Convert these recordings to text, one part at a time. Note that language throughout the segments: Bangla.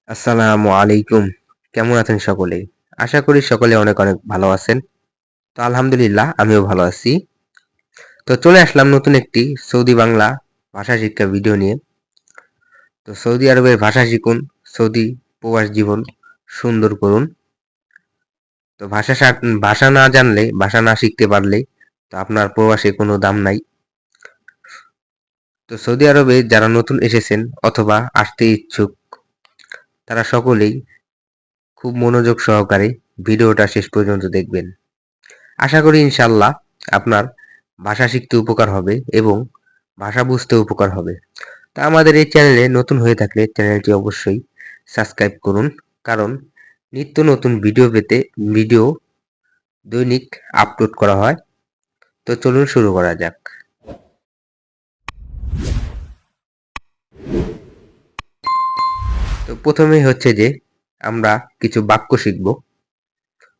আসসালামু আলাইকুম। কেমন আছেন সকলে? আশা করি সকলে অনেক অনেক ভালো আছেন। তো আলহামদুলিল্লাহ আমিও ভালো আছি। তো চলে আসলাম নতুন একটি সৌদি বাংলা ভাষা শিক্ষা ভিডিও নিয়ে। তো সৌদি আরবের ভাষা শিখুন, সৌদি প্রবাস জীবন সুন্দর করুন। তো ভাষা না জানলে, ভাষা না শিখতে পারলে তো আপনার প্রবাসে কোনো দাম নাই। তো সৌদি আরবে যারা নতুন এসেছেন অথবা আসতে ইচ্ছুক তারা সকলেই খুব মনোযোগ সহকারে ভিডিওটা শেষ পর্যন্ত দেখবেন। আশা করি ইনশাআল্লাহ আপনার ভাষা শিখতে উপকার হবে এবং ভাষা বুঝতে উপকার হবে। তা আমাদের এই চ্যানেলে নতুন হয়ে থাকলে চ্যানেলটি অবশ্যই সাবস্ক্রাইব করুন, কারণ নিত্য নতুন ভিডিও দৈনিক আপলোড করা হয়। তো চলুন শুরু করা যাক। তো প্রথমেই হচ্ছে যে আমরা কিছু বাক্য শিখব,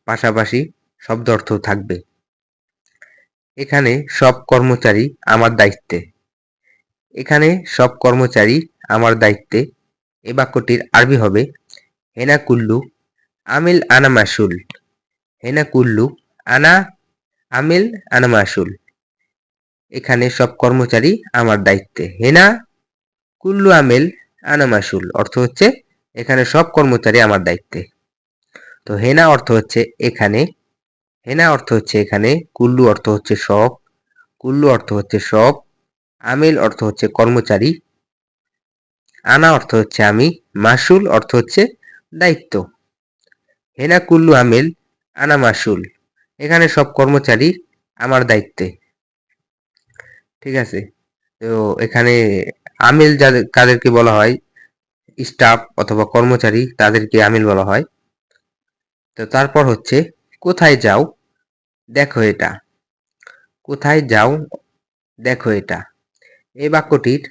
পাশাপাশি শব্দ অর্থ থাকবে। এখানে সব কর্মচারী আমার দায়িত্বে। এখানে সব কর্মচারী আমার দায়িত্বে। এই বাক্যটির আরবি হবে হেনা কুল্লু আমিল আনা মাসুল। হেনা কুল্লু আনা আমিল আনা মাসুল। এখানে সব কর্মচারী আমার দায়িত্বে। হেনা কুল্লু আমিল আনা মাসুল অর্থ হচ্ছে এখানে সব কর্মচারী আমার দায়িত্বে। তো হেনা অর্থ হচ্ছে এখানে, হেনা অর্থ হচ্ছে এখানে, কুল্লু অর্থ হচ্ছে সব, কুল্লু অর্থ হচ্ছে সব, আমিল অর্থ হচ্ছে কর্মচারী, আনা অর্থ হচ্ছে আমি, মাসুল অর্থ হচ্ছে দায়িত্ব। হেনা কুল্লু আমিল আনা মাসুল। এখানে সব কর্মচারী আমার দায়িত্বে। ঠিক আছে। তো এখানে আমিল কাদেরকে বলা হয়, স্টাফ অথবা কর্মচারী, তাদেরকে আমিল বলা হয়। তো তারপর হচ্ছে কোথায় যাও, দেখো এটা। কোথায় যাও, দেখো এটা। এই বাক্যটির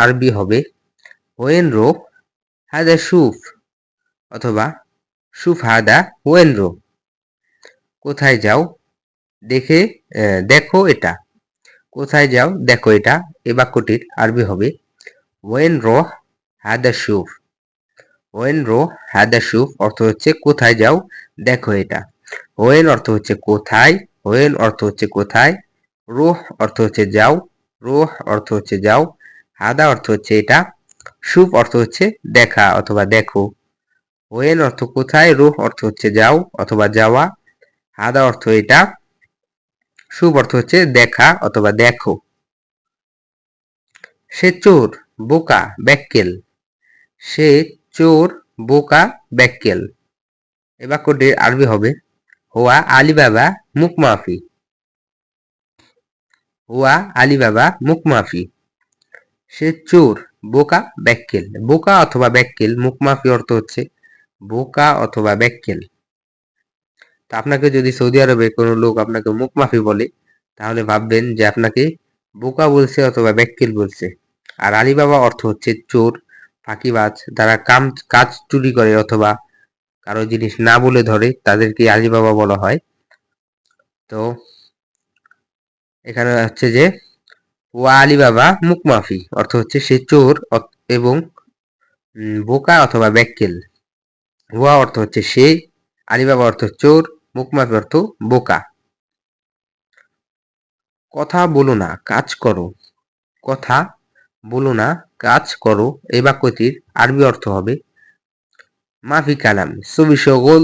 আরবি হবে ওয়েন রো হাদা শুফ, অথবা শুফ হাদা ওয়েন রো। কোথায় যাও, দেখো এটা। কোথায় যাও, দেখো এটা। এই বাক্যটির আরবি হবে ওয়েন রো হাদা শুফ। ওয়েন রো হাদা শুফ অর্থ হচ্ছে কোথায় যাও, দেখো এটা। ওয়েন অর্থ হচ্ছে কোথায়, ওয়েন অর্থ হচ্ছে কোথায়, রোহ অর্থ হচ্ছে যাও, রোহ অর্থ হচ্ছে যাও, হাদা অর্থ হচ্ছে এটা, শুফ অর্থ হচ্ছে দেখা অথবা দেখো। ওয়েন অর্থ কোথায়, রোহ অর্থ হচ্ছে যাও অথবা যাওয়া, হাদা অর্থ এটা, শুভ অর্থ হচ্ছে দেখা অথবা দেখো। সে চোর, বোকা, ব্যাক্কেল। সে চোর, বোকা, ব্যাক্কেল। এ বাক্যটির আরবি হবে হুয়া আলী বাবা মুখ মাফি। হুয়া আলী বাবা মুখ মাফি। সে চোর, বোকা, ব্যাক্কেল। বোকা অথবা ব্যাক্কেল, মুখ মাফি অর্থ হচ্ছে বোকা অথবা ব্যাক্কেল। তা আপনাকে যদি সৌদি আরবে কোনো লোক আপনাকে মুখ মাফি বলে, তাহলে ভাববেন যে আপনাকে বোকা বলছে অথবা ব্যাক্কেল বলছে। আর আলিবাবা অর্থ হচ্ছে চোর, ফাঁকিবাজ, যারা কাজ চুরি করে অথবা কারো জিনিস না বলে ধরে, তাদেরকে আলিবাবা বলা হয়। তো এখানে হচ্ছে যে ওয়া আলিবাবা মুখ মাফি অর্থ হচ্ছে সে চোর এবং বোকা অথবা ব্যাক্কেল। ওয়া অর্থ হচ্ছে সে, আলিবাবা অর্থ চোর, মুখ মাফি অর্থ বোকা। কথা বলো না, কাজ করো। কথা বলো না, কাজ করো। এই বাক্যটির আরবি অর্থ হবে মাফি কালাম সবি শগল,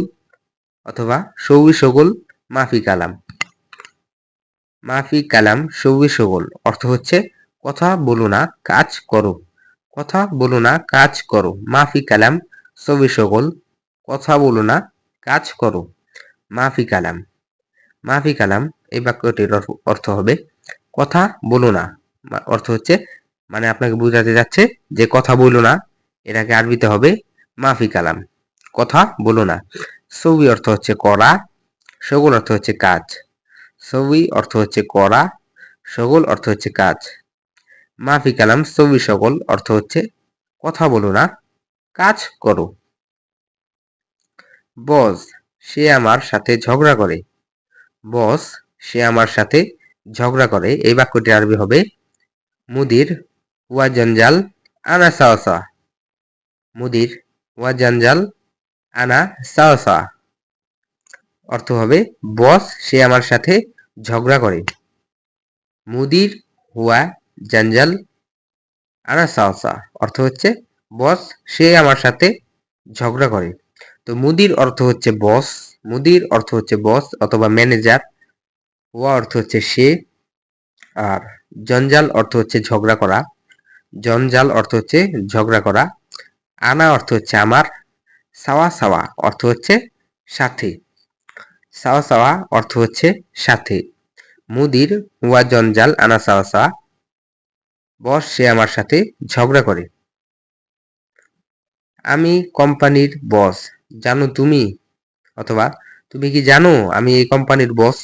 অথবা সবি শগল মাফি কালাম। মাফি কালাম সবি শগল অর্থ হচ্ছে কথা বলো না, কাজ করো। কথা বলো না, কাজ করো। মাফি কালাম সবি শগল, কথা বলো না, কাজ করো। মাফি কালাম, মাফি কালাম। এই বাক্যটির অর্থ হবে কথা বলো না। অর্থ হচ্ছে মানে আপনাকে বোঝাতে যাচ্ছে যে কথা বলো না, এটাকে আরবিতে হবে মাফি কালাম, কথা বলো না। সবি অর্থ হচ্ছে করা, শগুল অর্থ হচ্ছে কাজ। সবি অর্থ হচ্ছে করা, শগুল অর্থ হচ্ছে কাজ। মাফি কালাম সবি শগল অর্থ হচ্ছে কথা বলো না, কাজ করো। বস, সে আমার সাথে ঝগড়া করে। বস, সে আমার সাথে ঝগড়া করে। এই বাক্যটি আরবি হবে মুদির ওয়া জঞ্জাল আনা সাওসা। মুদির, ওয়া জানজাল আনা সাওয়া সাওয়া, অর্থ হবে বস সে আমার সাথে ঝগড়া করে। মুদির হুয়া জানজাল আনা সাওয়া সাওয়া, অর্থ হচ্ছে বস সে আমার সাথে ঝগড়া করে। তো মুদির অর্থ হচ্ছে বস, মুদির অর্থ হচ্ছে বস অথবা ম্যানেজার, হুয়া অর্থ হচ্ছে সে, আর জঞ্জাল অর্থ হচ্ছে ঝগড়া করা, জঞ্জাল অর্থ হচ্ছে ঝগড়া করা, আনা অর্থ হচ্ছে আমার, সাওয়া সাওয়া অর্থ হচ্ছে সাথে, সাওয়া সাওয়া অর্থ হচ্ছে সাথে। মুদির হুয়া জঞ্জাল আনা সাওয়া সাওয়া, বস সে আমার সাথে ঝগড়া করে। আমি কোম্পানির বস, জানো তুমি, অথবা তুমি কি জানো আমি এই কোম্পানির বস।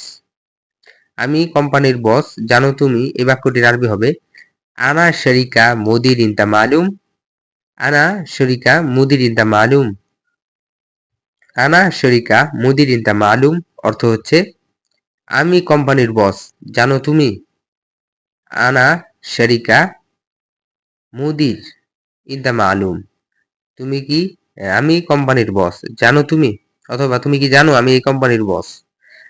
আমি কোম্পানির বস, জানো তুমি, এই বাক্যটির আরবি হবে আনা শরিকা মুদির ইনতা মালুম, আনা শরিকা মুদির ইনতা মালুম, আনা শরিকা মুদির ইনতা মালুম, অর্থ হচ্ছে আমি কোম্পানির বস, জানো তুমি। আনা শরিকা মুদির ইনতা মালুম, তুমি কি, আমি কোম্পানির বস, জানো তুমি, অথবা তুমি কি জানো আমি এই কোম্পানির বস।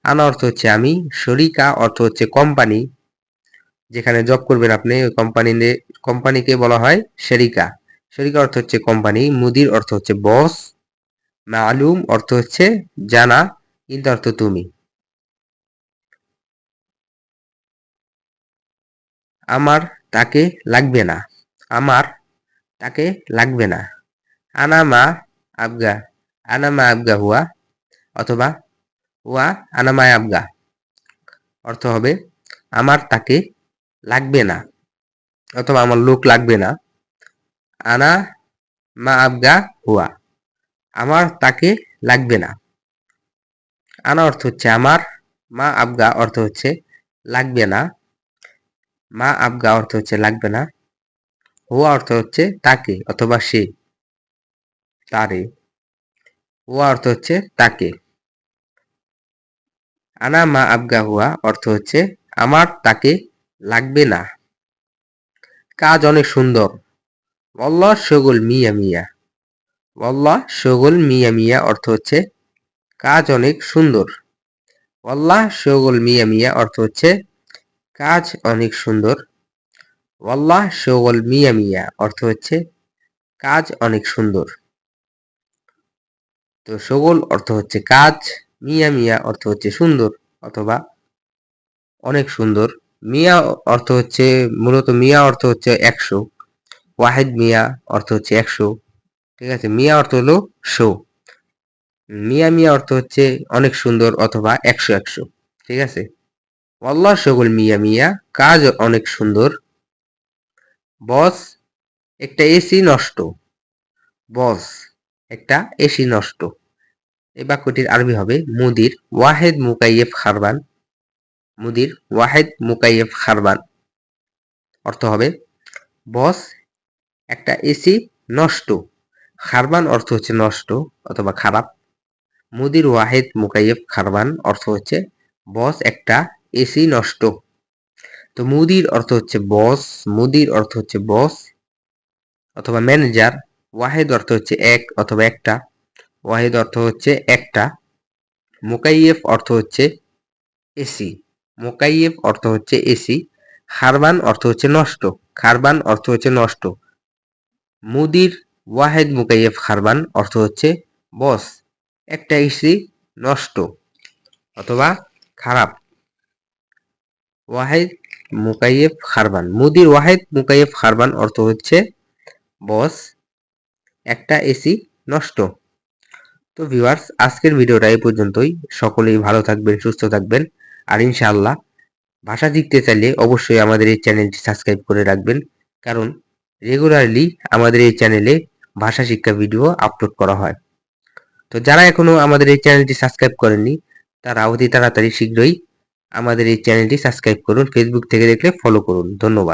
আনা অর্থ হচ্ছে আমি, শরিকা অর্থ হচ্ছে কোম্পানি, যেখানে জব করবেন আপনি ওই কোম্পানিকে বলা হয় শরিকা। শরিকা অর্থ হচ্ছে কোম্পানি, মুদির অর্থ হচ্ছে বস, মালুম অর্থ হচ্ছে জানা, ইনতা অর্থ তুমি। আমার তাকে লাগবে না, আমার তাকে লাগবে না। আনা মা আবগা, আনা মা আবগা হুয়া, অথবা হুয়া আনা মা আবগা, অর্থ হবে আমার তাকে লাগবে না, অথবা আমার লোক লাগবে না। আনা মা আবগা হুয়া, আমার তাকে লাগবে না। আনা অর্থ হচ্ছে আমার, মা আবগা অর্থ হচ্ছে লাগবে না, মা আবগা অর্থ হচ্ছে লাগবে না, হুয়া অর্থ হচ্ছে তাকে অথবা সে, তারে, হুয়া অর্থ হচ্ছে তাকে। আনা মা আবগা হুয়া অর্থ হচ্ছে আমার তাকে লাগবে না। কাজ অনেক সুন্দর, ওয়াল্লাহ শগুল মিয়া মিয়া, ওয়াল্লাহ শগুল মিয়া মিয়া অর্থ হচ্ছে কাজ অনেক সুন্দর। ওয়াল্লাহ শগুল মিয়া মিয়া অর্থ হচ্ছে কাজ অনেক সুন্দর। ওয়াল্লাহ শগুল মিয়া মিয়া অর্থ হচ্ছে কাজ অনেক সুন্দর। তো শগুল অর্থ হচ্ছে কাজ, মিয়া মিয়া অর্থ হচ্ছে সুন্দর অথবা অনেক সুন্দর। মিয়া অর্থ হচ্ছে মূলত মিয়া অর্থ হচ্ছে 100, ওয়াহিদ মিয়া অর্থ হচ্ছে 100, ঠিক আছে। মিয়া অর্থ হলো 100, মিয়া মিয়া অর্থ হচ্ছে অনেক সুন্দর অথবা 100 100, ঠিক আছে। ওয়াল্লাহ শগুল মিয়া মিয়া, কাজ অনেক সুন্দর। বস একটা এসি নষ্ট, বস একটা এসি নষ্ট। এই বাক্যটির আরবি হবে মুদির ওয়াহেদ মুকাইয়েফ খারবান, মুদির ওয়াহেদ মুকাইয়েফ খারবান, অর্থ হবে বস একটা এসি নষ্ট, খারবান অর্থ হচ্ছে নষ্ট অথবা খারাপ। মুদির ওয়াহেদ মুকাইয়েফ খারবান অর্থ হচ্ছে বস একটা এসি নষ্ট। তো মুদির অর্থ হচ্ছে বস, মুদির অর্থ হচ্ছে বস অথবা ম্যানেজার। ওয়াহেদ অর্থ হচ্ছে এক অথবা একটা, ওয়াহেদ অর্থ হচ্ছে একটা। মুকাইয়েফ অর্থ হচ্ছে এসি, মুকাইয়েফ অর্থ হচ্ছে এসি। খারবান অর্থ হচ্ছে নষ্ট, খারবান অর্থ হচ্ছে নষ্ট। মুদির ওয়াহেদ মুকাইয়েফ খারবান অর্থ হচ্ছে বস একটা এসি নষ্ট অথবা খারাপ। ওয়াহেদ মুকাইয়েফ খারবান, মুদির ওয়াহেদ মুকাইয়েফ খারবান অর্থ হচ্ছে বস একটা এসি নষ্ট। তো ভিউয়ার্স, আজকের ভিডিওটা এই পর্যন্তই। সকলেই ভালো থাকবেন, সুস্থ থাকবেন, আর ইনশাআল্লাহ ভাষা শিখতে চাইলে অবশ্যই আমাদের এই চ্যানেলটি সাবস্ক্রাইব করে রাখবেন, কারণ রেগুলারলি আমাদের এই চ্যানেলে ভাষা শিক্ষা ভিডিও আপলোড করা হয়। তো যারা এখনো আমাদের এই চ্যানেলটি সাবস্ক্রাইব করেননি তারা অতি তাড়াতাড়ি শীঘ্রই আমাদের এই চ্যানেলটি সাবস্ক্রাইব করুন। ফেসবুক থেকে দেখলে ফলো করুন। ধন্যবাদ।